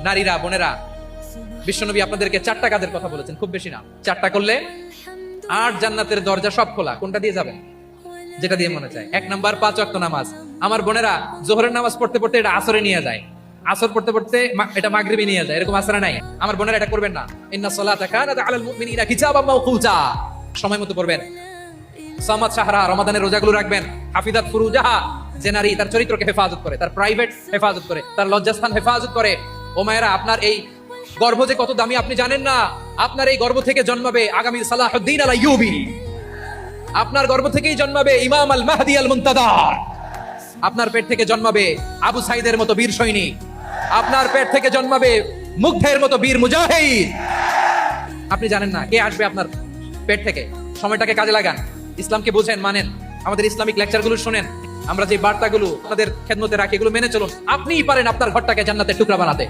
নারীরা, বোনেরা, বিশ্বনবী আপনাদেরকে 4টা কাজের কথা বলেছেন, খুব বেশি না। 4টা করলে 8 জান্নাতের দরজা সব খোলা। কোনটা দিয়ে যাবেন? যেটা দিয়ে মনে চায়। 1 নাম্বার 5 ওয়াক্ত নামাজ। আমার বোনেরা জোহরের নামাজ পড়তে পড়তে এটা আসরে নিয়ে যায়, আসর পড়তে পড়তে এটা মাগরিবে নিয়ে যায়, এরকম আসরে নাই। আমার বোনেরা এটা করবেন না। ইন্নাস সালাতা কানাত আলাল মুমিনিনা কিতাবাম মাওকুতা। সময় মতো পড়বেন। সামাদ শাহরা, রমাদানের রোজাগুলো রাখবেন। হাফিজাত ফুরুজাহা, যে নারী তার চরিত্রকে হেফাজত করে, তার প্রাইভেট হেফাজত করে, তার লজ্জাস্থান হেফাজত করে। ও মায়েরা, আপনার এই গর্ভ যে কত দামি আপনি জানেন না। আপনার এই গর্ভ থেকে জন্মাবে আগামী সালাহুদ্দিন আল আইয়ুবী। আপনার গর্ভ থেকেই জন্মাবে ইমাম আল মাহদি আল মুনতাদার। আপনার পেট থেকে জন্মাবে আবু সাইদের মতো বীর সৈনিক। আপনার পেট থেকে জন্মাবে মুগ্ধের মতো বীর মুজাহিদ। আপনি জানেন না কে আসবে আপনার পেট থেকে। সময়টাকে কাজে লাগান, ইসলামকে বুঝেন, মানেন, আমাদের ইসলামিক লেকচারগুলো শুনেন, আমরা যে বার্তাগুলো আপনাদের খেদমতে রাখি এগুলো মেনে চলুন। আপনিই পারেন আপনার ঘরটাকে জান্নাতের টুকরা বানাতে।